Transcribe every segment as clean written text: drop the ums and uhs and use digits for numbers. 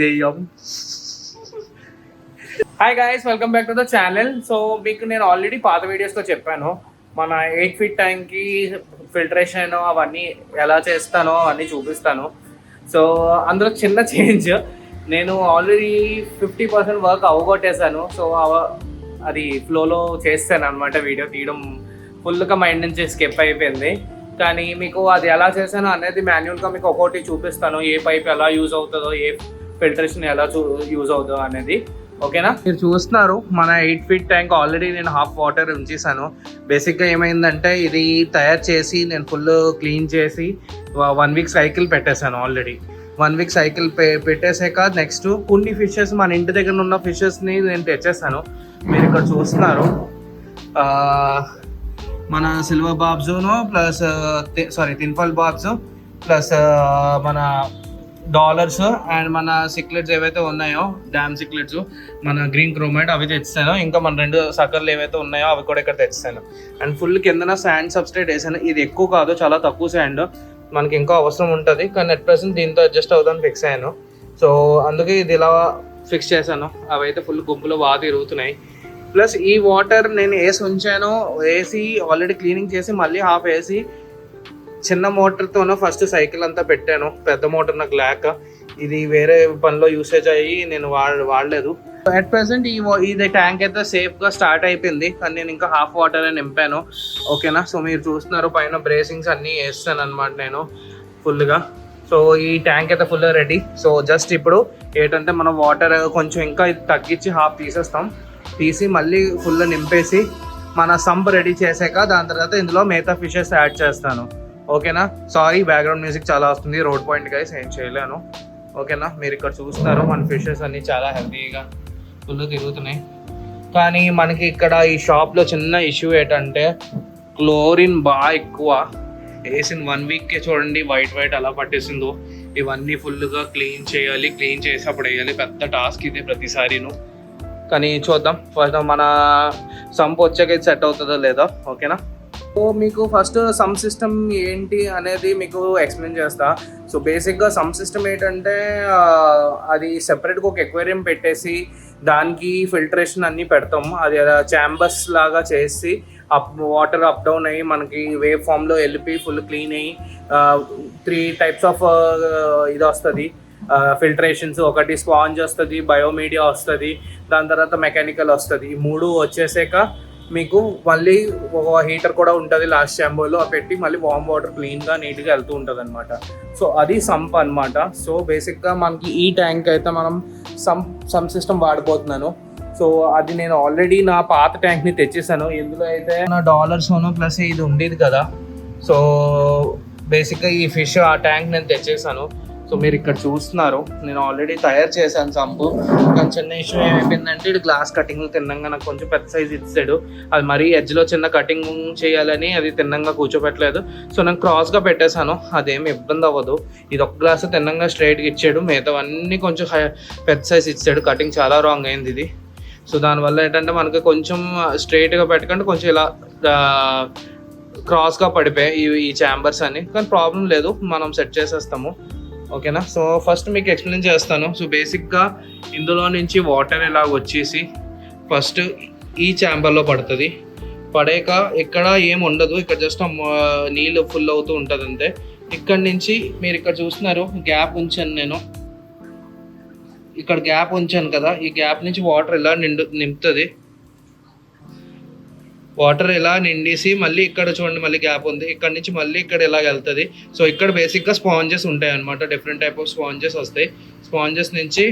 దెయ్యం. Hi guys, welcome back to the channel. So మీకు నేను ఆల్రెడీ పాత వీడియోస్లో చెప్పాను మన 8 ఫీట్ ట్యాంక్కి ఫిల్టరేషన్ అవన్నీ ఎలా చేస్తానో అవన్నీ చూపిస్తాను. సో అందులో చిన్న చేంజ్, నేను ఆల్రెడీ 50% వర్క్ అవగొట్టేశాను. సో అది ఫ్లోలో చేస్తాను అనమాట. వీడియో తీయడం ఫుల్గా మైండ్ నుంచి స్కిప్ అయిపోయింది. కానీ మీకు అది ఎలా చేశానో అనేది మాన్యువల్గా మీకు ఒక్కొక్కటి చూపిస్తాను. ఏ పైప్ ఎలా యూజ్ అవుతుందో, ఏ ఫిల్టరేషన్ ఎలా యూజ్ అవుతుందో అనేది. ఓకేనా? మీరు చూస్తున్నారు మన 8 ఫీట్ ట్యాంక్ ఆల్రెడీ నేను హాఫ్ వాటర్ ఉంచేసాను. బేసిక్గా ఏమైందంటే ఇది తయారు చేసి నేను ఫుల్ క్లీన్ చేసి 1 వీక్ సైకిల్ పెట్టేశాను. ఆల్రెడీ 1 వీక్ సైకిల్ పెట్టేసాక నెక్స్ట్ కొన్ని ఫిషెస్ మన ఇంటి దగ్గర ఉన్న ఫిషెస్ని నేను తెచ్చేసాను. మీరు ఇక్కడ చూస్తున్నారు మన సిల్వర్ బాబ్స్ను ప్లస్ తిన్ఫల్ బాబ్స్ ప్లస్ మన డాలర్స్ అండ్ మన సిక్లెట్స్ ఏవైతే ఉన్నాయో డ్యామ్ సిక్లెట్స్ మన గ్రీన్ క్రోమైడ్ అవి తెచ్చాను. ఇంకా మన 2 సకర్లు ఏవైతే ఉన్నాయో అవి కూడా ఇక్కడ తెచ్చాను. అండ్ ఫుల్ కిందన శాండ్ సబ్స్ట్రేట్ వేసాను. ఇది ఎక్కువ కాదు, చాలా తక్కువ శాండ్, మనకి ఇంకా అవసరం ఉంటుంది. కానీ అట్ ప్రెసెంట్ దీంతో అడ్జస్ట్ అవుతాను ఫిక్స్ అయ్యాను. సో అందుకే ఇది ఇలా ఫిక్స్ చేశాను. అవి అయితే ఫుల్ గుంపులో బాగా తిరుగుతున్నాయి. ప్లస్ ఈ వాటర్ నేను ఉంచాను, వేసి ఆల్రెడీ క్లీనింగ్ చేసి మళ్ళీ హాఫ్ వేసి చిన్న మోటార్తోనూ ఫస్ట్ సైకిల్ అంతా పెట్టాను. పెద్ద మోటార్ నాకు లేక ఇది వేరే పనిలో యూసేజ్ అయ్యి నేను వాడలేదు. అట్ ప్రెసెంట్ ఇది ట్యాంక్ అయితే సేఫ్గా స్టార్ట్ అయిపోయింది. కానీ నేను ఇంకా హాఫ్ వాటర్ నింపాను. ఓకేనా? సో మీరు చూస్తున్నారు పైన బ్రేసింగ్స్ అన్నీ వేస్తాను అనమాట నేను ఫుల్గా. సో ఈ ట్యాంక్ అయితే ఫుల్ రెడీ. సో జస్ట్ ఇప్పుడు ఏంటంటే మనం వాటర్ కొంచెం ఇంకా తగ్గించి హాఫ్ తీసి మళ్ళీ ఫుల్ నింపేసి మన సంప్ రెడీ చేసాక దాని తర్వాత ఇందులో మిగతా ఫిషెస్ యాడ్ చేస్తాను. ఓకేనా? సారీ బ్యాక్గ్రౌండ్ మ్యూజిక్ చాలా వస్తుంది, రోడ్ పాయింట్ గైస్, ఏం చేయలేను. ఓకేనా? మీరు ఇక్కడ చూస్తున్నారు మన ఫిషెస్ అన్నీ చాలా హెల్తీగా ఫుల్ తిరుగుతున్నాయి. కానీ మనకి ఇక్కడ ఈ షాప్లో చిన్న ఇష్యూ ఏంటంటే క్లోరిన్ బాగా ఎక్కువ వేసిన 1 వీక్కే చూడండి వైట్ అలా పట్టేసిందో. ఇవన్నీ ఫుల్గా క్లీన్ చేయాలి, క్లీన్ చేసి అప్పుడు వేయాలి. పెద్ద టాస్క్ ఇది ప్రతిసారిను. కానీ చూద్దాం ఫస్ట్ మన సంప్ వచ్చాక ఇది సెట్ అవుతుందో లేదో. ఓకేనా? సో మీకు ఫస్ట్ సమ్ సిస్టమ్ ఏంటి అనేది మీకు ఎక్స్ప్లెయిన్ చేస్తా. సో బేసిక్గా సమ్ సిస్టమ్ ఏంటంటే అది సెపరేట్గా ఒక ఎక్వేరియం పెట్టేసి దానికి ఫిల్టరేషన్ అన్నీ పెడతాం. అది ఛాంబర్స్ లాగా చేసి వాటర్ అప్ డౌన్ అయ్యి మనకి వేవ్ ఫామ్లో వెళ్ళిపోయి ఫుల్ క్లీన్ అయ్యి 3 టైప్స్ ఆఫ్ ఇది వస్తుంది ఫిల్టరేషన్స్. ఒకటి స్పాంజ్ వస్తుంది, బయోమీడియా వస్తుంది, దాని తర్వాత మెకానికల్ వస్తుంది. ఈ 3 వచ్చేసాక మీకు మళ్ళీ ఒక హీటర్ కూడా ఉంటుంది లాస్ట్ ఛాంబర్లో పెట్టి మళ్ళీ వామ్ వాటర్ క్లీన్గా నీట్గా వెళ్తూ ఉంటుంది అనమాట. సో అది సంప్ అనమాట. సో బేసిక్గా మనకి ఈ ట్యాంక్ అయితే మనం సమ్ సిస్టమ్ వాడిపోతున్నాను. సో అది నేను ఆల్రెడీ నా పాత ట్యాంక్ని తెచ్చేసాను. ఇందులో అయితే నా డాలర్స్ ప్లస్ ఇది ఉండేది కదా. సో బేసిక్గా ఈ ఫిష్ ఆ ట్యాంక్ నేను తెచ్చేసాను. సో మీరు ఇక్కడ చూస్తున్నారు నేను ఆల్రెడీ తయారు చేశాను సంపు. కానీ చిన్న ఇష్యూ ఏమైపోయిందంటే ఇది గ్లాస్ కటింగ్ తిన్నంగా నాకు కొంచెం పెద్ద సైజ్ ఇచ్చాడు. అది మరీ ఎడ్జ్లో చిన్న కటింగ్ చేయాలని అది తిన్నంగా కూర్చోబెట్టలేదు. సో నేను క్రాస్గా పెట్టేశాను, అదేమి ఇబ్బంది అవ్వదు. ఇది ఒక గ్లాస్ తిన్నంగా స్ట్రైట్గా ఇచ్చాడు, మిగతావన్నీ కొంచెం పెద్ద సైజ్ ఇచ్చాడు. కటింగ్ చాలా రాంగ్ అయింది ఇది. సో దానివల్ల ఏంటంటే మనకి కొంచెం స్ట్రైట్గా పెట్టకుండా కొంచెం ఇలా క్రాస్గా పడిపోయాయి ఈ ఛాంబర్స్ అని. కానీ ప్రాబ్లం లేదు, మనం సెట్ చేసేస్తాము. ఓకేనా? సో ఫస్ట్ మీకు ఎక్స్ప్లెయిన్ చేస్తాను. సో బేసిక్గా ఇందులో నుంచి వాటర్ ఇలా వచ్చేసి ఫస్ట్ ఈ ఛాంబర్లో పడుతుంది. పడాక ఇక్కడ ఏం ఉండదు, ఇక్కడ జస్ట్ నీళ్ళు ఫుల్ అవుతూ ఉంటుంది అంతే. ఇక్కడ నుంచి మీరు ఇక్కడ చూస్తున్నారు గ్యాప్ ఉంచాను నేను, ఇక్కడ గ్యాప్ ఉంచాను కదా, ఈ గ్యాప్ నుంచి వాటర్ ఇలా నింపుతుంది. వాటర్ ఇలా నిండేసి మళ్ళీ ఇక్కడ చూడండి మళ్ళీ గ్యాప్ ఉంది, ఇక్కడ నుంచి మళ్ళీ ఇక్కడ ఇలా వెళ్తుంది. సో ఇక్కడ బేసిక్గా స్పాంజెస్ ఉంటాయి అనమాట, డిఫరెంట్ టైప్ ఆఫ్ స్పాంజెస్ వస్తాయి. స్పాంజెస్ నుంచి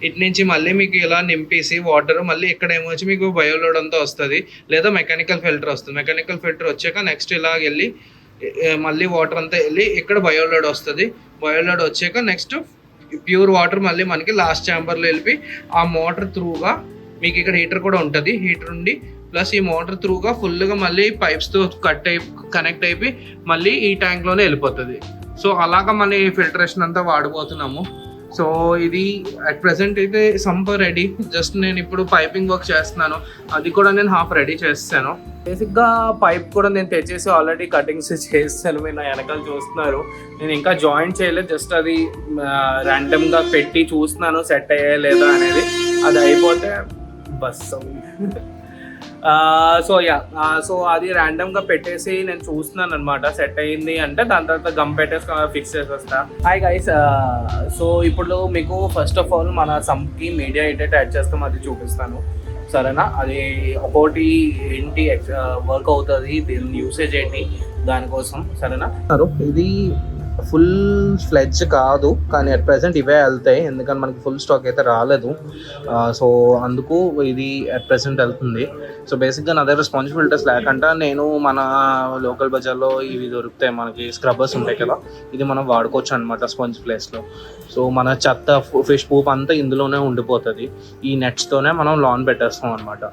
ఇటు నుంచి మళ్ళీ మీకు ఇలా నింపేసి వాటర్ మళ్ళీ ఇక్కడ ఏమొచ్చి మీకు బయోలోడ్ అంతా వస్తుంది, లేదా మెకానికల్ ఫిల్టర్ వస్తుంది. మెకానికల్ ఫిల్టర్ వచ్చాక నెక్స్ట్ ఇలా వెళ్ళి మళ్ళీ వాటర్ అంతా వెళ్ళి ఇక్కడ బయోలోడ్ వస్తుంది. బయోలోడ్ వచ్చాక నెక్స్ట్ ప్యూర్ వాటర్ మళ్ళీ మనకి లాస్ట్ ఛాంబర్లో వెళ్ళి ఆ మోటార్ త్రూగా మీకు ఇక్కడ హీటర్ కూడా ఉంటుంది, హీటర్ ఉండి ప్లస్ ఈ మోటార్ త్రూగా ఫుల్గా మళ్ళీ పైప్స్తో కనెక్ట్ అయిపోయి మళ్ళీ ఈ ట్యాంక్లోనే వెళ్ళిపోతుంది. సో అలాగా మన ఫిల్టరేషన్ అంతా వాడిపోతున్నాము. సో ఇది అట్ ప్రెసెంట్ అయితే సంపర్ రెడీ. జస్ట్ నేను ఇప్పుడు పైపింగ్ వర్క్ చేస్తున్నాను, అది కూడా నేను హాఫ్ రెడీ చేస్తాను. బేసిక్గా పైప్ కూడా నేను తెచ్చేసి ఆల్రెడీ కటింగ్స్ చేస్తాను. మీరు నా వెనకాల చూస్తున్నారు, నేను ఇంకా జాయిన్ చేయలేదు, జస్ట్ అది ర్యాండమ్గా పెట్టి చూస్తున్నాను సెట్ అయ్యా లేదా అనేది. అది అయిపోతే బస్ సో అది ర్యాండమ్గా పెట్టేసి నేను చూస్తున్నాను అనమాట. సెట్ అయ్యింది అంటే దాని తర్వాత గమ్ పెట్టేసి ఫిక్స్ చేసేస్తా. హాయ్ గైస్, సో ఇప్పుడు మీకు ఫస్ట్ ఆఫ్ ఆల్ మన సమ్కి మీడియా ఎడిట్ యాడ్ చేస్తాం, అది చూపిస్తాను సరేనా. అది ఒకటి ఏంటి వర్క్ అవుతుంది, దీని యూసేజ్ ఏంటి దానికోసం సరేనా. ఇది ఫుల్ ఫ్లెడ్జ్ కాదు కానీ అట్ ప్రెసెంట్ ఇవే వెళ్తాయి, ఎందుకంటే మనకి ఫుల్ స్టాక్ అయితే రాలేదు. సో అందుకు ఇది అట్ ప్రెసెంట్ వెళ్తుంది. సో బేసిక్గా నా దగ్గర స్పాంజ్ ఫిల్టర్స్ లేకుండా నేను మన లోకల్ బజార్లో ఇవి దొరుకుతాయి, మనకి స్క్రబ్బర్స్ ఉంటాయి కదా, ఇది మనం వాడుకోవచ్చు అనమాట స్పాంజ్ ప్లేస్లో. సో మన చెత్త ఫిష్ పూప్ అంతా ఇందులోనే ఉండిపోతుంది, ఈ నెట్స్తోనే మనం లాన్ పెట్టేస్తాం అనమాట.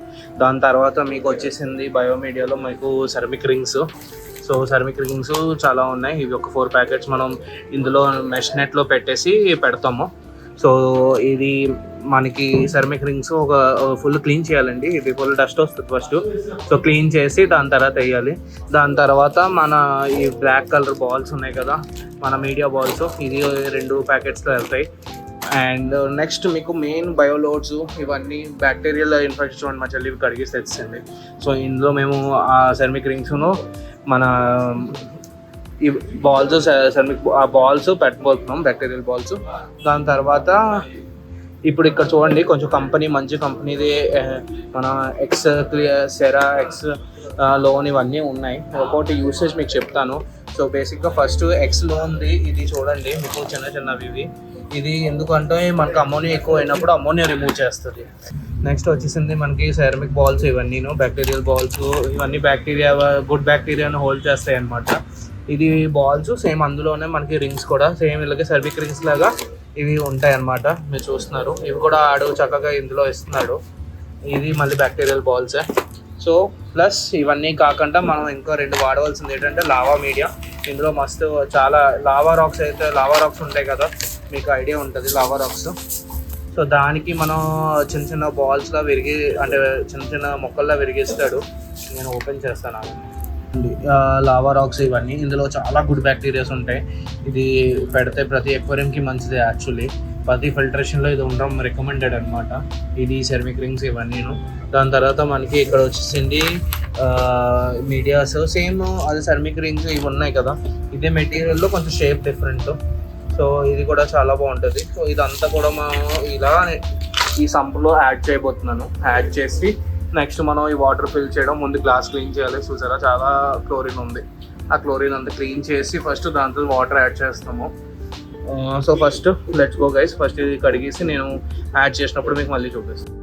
దాని తర్వాత మీకు వచ్చేసింది బయోమీడియాలో మీకు ceramic rings. So ceramic rings చాలా ఉన్నాయి, ఇవి ఒక 4 ప్యాకెట్స్ మనం ఇందులో మెష్ నెట్లో పెట్టేసి పెడతాము. సో ఇది మనకి సెరమిక్ రింగ్స్ ఒక ఫుల్ క్లీన్ చేయాలండి, ఇది ఫుల్ డస్ట్ వస్తుంది ఫస్ట్. సో క్లీన్ చేసి దాని తర్వాత వేయాలి. దాని తర్వాత మన ఈ బ్లాక్ కలర్ బాల్స్ ఉన్నాయి కదా, మన మీడియా బాల్స్, ఇది 2 ప్యాకెట్స్లో వెళ్తాయి. అండ్ నెక్స్ట్ మీకు మెయిన్ బయోలోడ్స్, ఇవన్నీ బ్యాక్టీరియల్ ఇన్ఫెక్షన్ మా చెల్లి కడిగేసి తెచ్చింది. సో ఇందులో మేము ఆ సెరమిక్ రింగ్స్ను మన ఈ బాల్స్ సెరమిక్ ఆ బాల్స్ పెట్టబోతున్నాం, బ్యాక్టీరియల్ బాల్స్. దాని తర్వాత ఇప్పుడు ఇక్కడ చూడండి, కొంచెం కంపెనీ మంచి కంపెనీది మన ఎక్స్ సెరా ఎక్స్ లోన్ ఇవన్నీ ఉన్నాయి. ఒక్కొక్కటి యూసేజ్ మీకు చెప్తాను. సో బేసిక్గా ఫస్ట్ ఎక్స్ లోన్ది ఇది చూడండి, మీకు చిన్న చిన్నవి ఇవి. ఇది ఎందుకంటే మనకు అమ్మోనియా ఎక్కువ అయినప్పుడు అమ్మోనియా రిమూవ్ చేస్తుంది. నెక్స్ట్ వచ్చేసింది మనకి సెరమిక్ బాల్స్, ఇవన్నీను బ్యాక్టీరియల్ బాల్స్, ఇవన్నీ బ్యాక్టీరియా గుడ్ బ్యాక్టీరియాను హోల్డ్ చేస్తాయి అన్నమాట. ఇది బాల్స్ సేమ్, అందులోనే మనకి రింగ్స్ కూడా సేమ్ ఇలాగే సెరమిక్ రింగ్స్ లాగా ఇవి ఉంటాయి అన్నమాట. మీరు చూస్తున్నారు, ఇవి కూడా ఆడు చక్కగా ఇందులో ఇస్తున్నాడు. ఇది మళ్ళీ బ్యాక్టీరియల్ బాల్సే. సో ప్లస్ ఇవన్నీ కాకుండా మనం ఇంకా 2 వాడవలసింది ఏంటంటే లావా మీడియా. ఇందులో మస్తు చాలా లావా రాక్స్ ఉంటాయి కదా, మీకు ఐడియా ఉంటుంది లావా రాక్స్. సో దానికి మనం చిన్న చిన్న బాల్స్లా అంటే చిన్న మొక్కల్లా విరిగిస్తాడు. నేను ఓపెన్ చేస్తాను లావా రాక్స్ ఇవన్నీ. ఇందులో చాలా గుడ్ బ్యాక్టీరియాస్ ఉంటాయి, ఇది పెడితే ప్రతి ఎక్వేరియంకి మంచిది యాక్చువల్లీ. ప్రతి ఫిల్టరేషన్లో ఇది ఉండడం రికమెండెడ్ అనమాట, ఇది సెరమిక్ రింగ్స్ ఇవన్నీను. దాని తర్వాత మనకి ఇక్కడ వచ్చేసింది మీడియాస్, సేమ్ అది సెరమిక్ రింగ్స్ ఇవి ఉన్నాయి కదా, ఇదే మెటీరియల్లో కొంచెం షేప్ డిఫరెంట్. సో ఇది కూడా చాలా బాగుంటుంది. సో ఇదంతా కూడా మనం ఇలా ఈ సంపులో యాడ్ చేయబోతున్నాను. యాడ్ చేసి నెక్స్ట్ మనం ఈ వాటర్ ఫిల్ చేయడం, ముందు గ్లాస్ క్లీన్ చేయాలి. చూసారా చాలా క్లోరిన్ ఉంది, ఆ క్లోరిన్ అంతా క్లీన్ చేసి ఫస్ట్ దాంతో వాటర్ యాడ్ చేస్తాము. So first let's go guys, first ఇది కడిగేసి నేను యాడ్ చేసినప్పుడు మీకు మళ్ళీ చూపిస్తాను.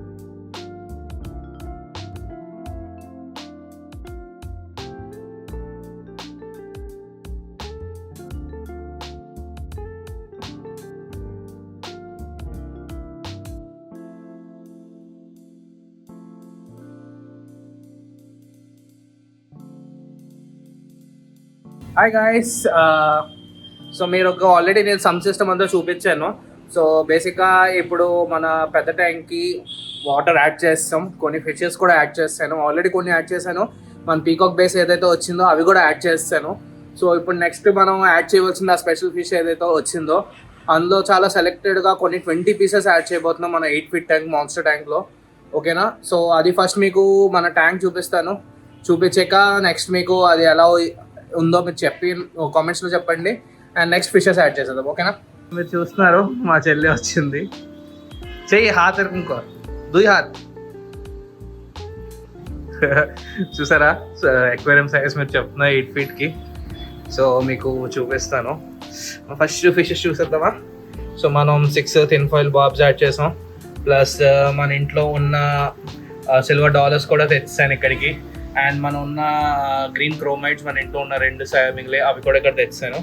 హాయ్ గాయస్, సో మీరు ఆల్రెడీ నేను సమ్ సిస్టమ్ అంతా చూపించాను. సో బేసిక్గా ఇప్పుడు మన పెద్ద ట్యాంక్కి వాటర్ యాడ్ చేస్తాం, కొన్ని ఫిషెస్ కూడా యాడ్ చేస్తాను. ఆల్రెడీ కొన్ని యాడ్ చేశాను, మన పీకాక్ బేస్ ఏదైతే వచ్చిందో అవి కూడా యాడ్ చేస్తాను. సో ఇప్పుడు నెక్స్ట్ మనం యాడ్ చేయవలసిన ఆ స్పెషల్ ఫిష్ ఏదైతే వచ్చిందో అందులో చాలా సెలెక్టెడ్గా కొన్ని 20 పీసెస్ యాడ్ చేయబోతున్నాం మన 8 feet ట్యాంక్ మాన్స్టర్ ట్యాంక్లో. ఓకేనా, సో అది ఫస్ట్ మీకు మన ట్యాంక్ చూపిస్తాను. చూపించాక నెక్స్ట్ మీకు అది ఎలా ఉందో మీరు చెప్పి కామెంట్స్లో చెప్పండి, అండ్ నెక్స్ట్ ఫిషెస్ యాడ్ చేసేద్దాం. ఓకేనా, మీరు చూస్తున్నారు మా చెల్లి వచ్చింది. చెయ్యి హాత్ ఇంకో దుయ్ హాత్ చూసారా, ఎక్వేరియం సైజ్ మీరు చెప్తున్నా 8 feetకి. సో మీకు చూపిస్తాను. ఫస్ట్ ఫిషెస్ చూసేద్దామా. సో మనం 6 thin foil బాబ్స్ యాడ్ చేసాం, ప్లస్ మన ఇంట్లో ఉన్న సిల్వర్ డాలర్స్ కూడా తెచ్చాను ఇక్కడికి. అండ్ మనం ఉన్న గ్రీన్ క్రోమైడ్స్, మన ఇంట్లో ఉన్న 2 మిగిలే అవి కూడా ఇక్కడ తెచ్చాను.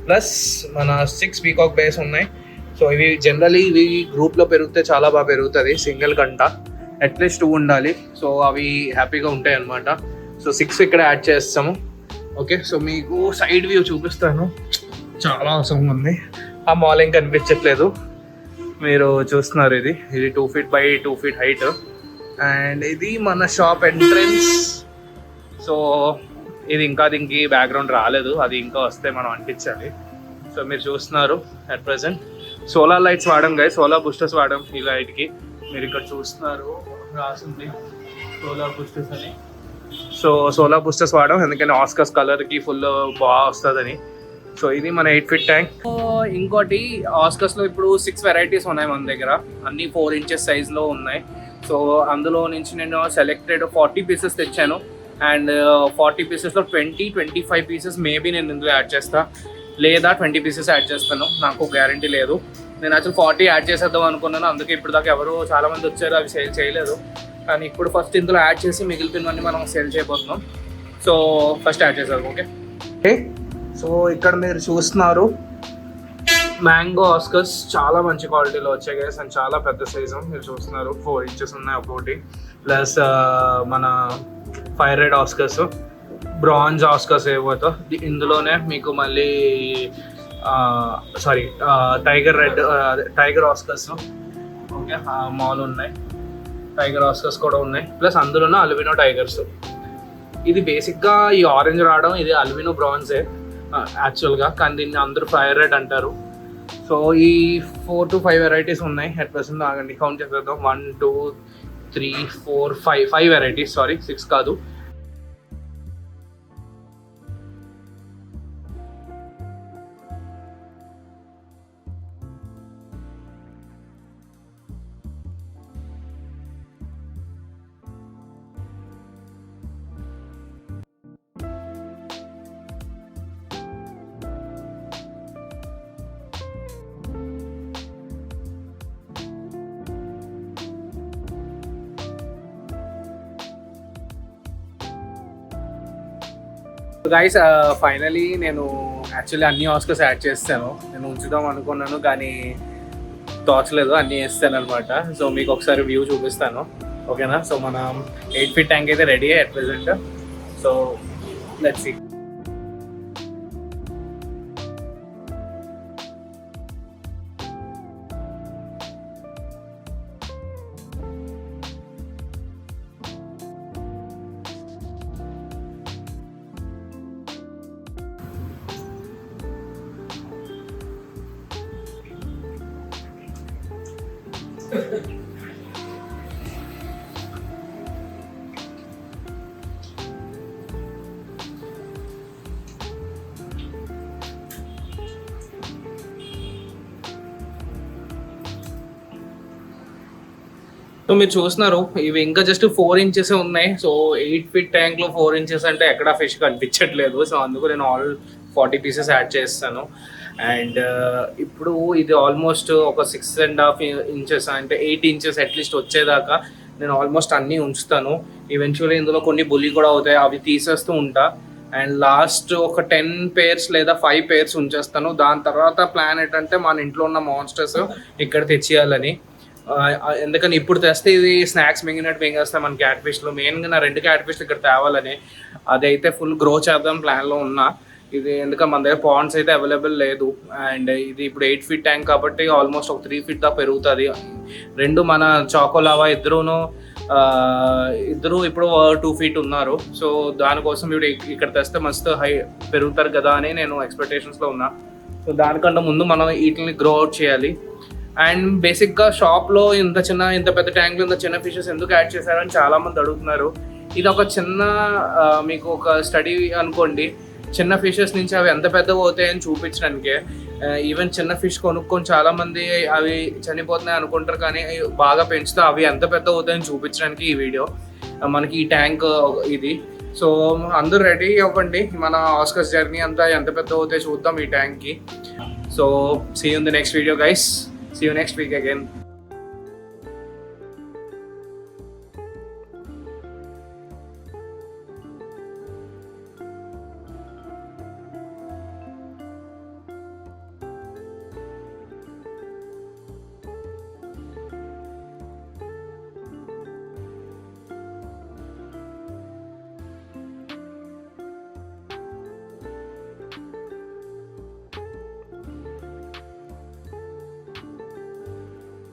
ప్లస్ మన 6 పీకాక్ బేస్ ఉన్నాయి. సో ఇవి జనరలీ ఇవి గ్రూప్లో పెరిగితే చాలా బాగా పెరుగుతుంది, సింగిల్ గంట అట్లీస్ట్ 2 ఉండాలి. సో అవి హ్యాపీగా ఉంటాయి అన్నమాట. సో 6 ఇక్కడ యాడ్ చేస్తాము. ఓకే, సో మీకు సైడ్ వ్యూ చూపిస్తాను, చాలా అవసరం ఉంది. ఆ మాల్ ఏం కనిపించట్లేదు. మీరు చూస్తున్నారు ఇది 2 feet by 2 feet height. And ఇది మన షాప్ ఎంట్రన్స్. సో ఇది ఇంకా దీనికి బ్యాక్గ్రౌండ్ రాలేదు, అది ఇంకా వస్తే మనం అంటించాలి. సో మీరు చూస్తున్నారు అట్ ప్రెసెంట్ సోలార్ లైట్స్ వాడాం గైస్, సోలార్ బూస్టర్స్ వాడాం ఈ లైట్కి. మీరు ఇక్కడ చూస్తున్నారు రాసింది సోలార్ బూస్టర్స్ అని. సో సోలార్ బూస్టర్స్ వాడాం ఎందుకంటే ఆస్కర్స్ కలర్కి ఫుల్ బాగా వస్తుందని. సో ఇది మన 8 feet ట్యాంక్. ఇంకోటి ఆస్కర్స్లో ఇప్పుడు 6 వెరైటీస్ ఉన్నాయి మన దగ్గర, అన్నీ 4 inches సైజ్లో ఉన్నాయి. సో అందులో నుంచి నేను సెలెక్టెడ్ 40 pieces తెచ్చాను. అండ్ 40 piecesలో 20-25 pieces మేబీ నేను ఇందులో యాడ్ చేస్తా, లేదా 20 pieces యాడ్ చేస్తాను, నాకు గ్యారంటీ లేదు. నేను యాక్చువల్ 40 యాడ్ చేసేద్దాం అనుకున్నాను, అందుకే ఇప్పుడు దాకా ఎవరు చాలామంది వచ్చారు, అవి సేల్ చేయలేదు. కానీ ఇప్పుడు ఫస్ట్ ఇందులో యాడ్ చేసి మిగిలిపోయినవన్నీ మనం సేల్ చేయబోతున్నాం. సో ఫస్ట్ యాడ్ చేద్దాం. ఓకే. సో ఇక్కడ మీరు చూస్తున్నారు మ్యాంగో ఆస్కర్స్ చాలా మంచి క్వాలిటీలో వచ్చాయి గైస్, అండ్ చాలా పెద్ద సైజు. మీరు చూస్తున్నారు 4 inches ఉన్నాయి ఒక్కొక్కటి. ప్లస్ మన fire red oscars, bronze oscars ఏవోతో ఇందులోనే మీకు మళ్ళీ టైగర్ ఆస్కర్స్. ఓకే, మాల్ ఉన్నాయి, టైగర్ ఆస్కర్స్ కూడా ఉన్నాయి. ప్లస్ అందులోనే అల్బినో టైగర్స్. ఇది బేసిక్గా ఈ ఆరెంజ్ రావడం ఇది అల్బినో బ్రాంజే యాక్చువల్గా, కానీ దీన్ని అందరూ ఫైర్ రెడ్ అంటారు. సో ఈ 4 to 5 వెరైటీస్ ఉన్నాయి అట్ ప్రెసెంట్. ఆగండి కౌంట్ చేసేద్దాం. 1 2 3 4 5 వెరైటీస్, సారీ 6 కాదు. గైస్ ఫైనలీ నేను యాక్చువల్లీ అన్ని ఆస్కర్స్ యాడ్ చేస్తాను. నేను ఉంచుదాం అనుకున్నాను కానీ తోచలేదు, అన్నీ వేస్తాను అనమాట. సో మీకు ఒకసారి వ్యూ చూపిస్తాను, ఓకేనా? సో మన 8 feet ట్యాంక్ అయితే ready at present. So let's see. So మీరు చూస్తున్నారు ఇవి ఇంకా జస్ట్ 4 inches ఉన్నాయి. సో 8 feet ట్యాంక్ లో 4 inches అంటే ఎక్కడ ఫిష్ కనిపించట్లేదు. సో అందుకు నేను ఆల్ 40 pieces యాడ్ చేస్తాను. అండ్ ఇప్పుడు ఇది ఆల్మోస్ట్ ఒక 6.5 inches అంటే 8 inches అట్లీస్ట్ వచ్చేదాకా నేను ఆల్మోస్ట్ అన్నీ ఉంచుతాను. ఈవెన్చువల్లీ ఇందులో కొన్ని బుల్లి కూడా అవుతాయి, అవి తీసేస్తూ ఉంటా. అండ్ లాస్ట్ ఒక 10 pairs లేదా 5 pairs ఉంచేస్తాను. దాని తర్వాత ప్లాన్ ఏంటంటే మన ఇంట్లో ఉన్న మాన్స్టర్స్ ఇక్కడ తెచ్చేయాలని. ఎందుకని ఇప్పుడు తెస్తే ఇది స్నాక్స్ మింగినట్టు మింగేస్తాం మన క్యాట్ ఫిష్లో. మెయిన్గా నా 2 cat fish ఇక్కడ తేవాలని, అదైతే ఫుల్ గ్రో చేద్దాం ప్లాన్లో ఉన్నా. ఇది ఎందుకంటే మన దగ్గర పాండ్స్ అయితే అవైలబుల్ లేదు. అండ్ ఇది ఇప్పుడు 8 feet ట్యాంక్ కాబట్టి ఆల్మోస్ట్ ఒక 3 feet దాకా పెరుగుతుంది. 2 మన చాకోలావా ఇద్దరు ఇప్పుడు 2 feet ఉన్నారు. సో దానికోసం ఇప్పుడు ఇక్కడ తెస్తే మస్తు హై పెరుగుతారు కదా అని నేను ఎక్స్పెక్టేషన్స్లో ఉన్నా. సో దానికంటే ముందు మనం వీటిని గ్రో అవుట్ చేయాలి. అండ్ బేసిక్గా షాప్లో ఇంత పెద్ద ట్యాంక్లో ఇంత చిన్న ఫిషెస్ ఎందుకు యాడ్ చేశారని చాలామంది అడుగుతున్నారు. ఇది ఒక చిన్న మీకు ఒక స్టడీ అనుకోండి. చిన్న ఫిషెస్ నుంచి అవి ఎంత పెద్దగా అవుతాయని చూపించడానికే. ఈవెన్ చిన్న ఫిష్ కొనుక్కొని చాలామంది అవి చనిపోతున్నాయి అనుకుంటారు, కానీ బాగా పెంచుతా అవి ఎంత పెద్ద అవుతాయని చూపించడానికి ఈ వీడియో. మనకి ఈ ట్యాంక్ ఇది. సో అందరూ రెడీ అవ్వండి, మన ఆస్కర్స్ జర్నీ అంతా ఎంత పెద్ద అవుతాయో చూద్దాం ఈ ట్యాంక్కి. So see you in the next video guys. See you next week again.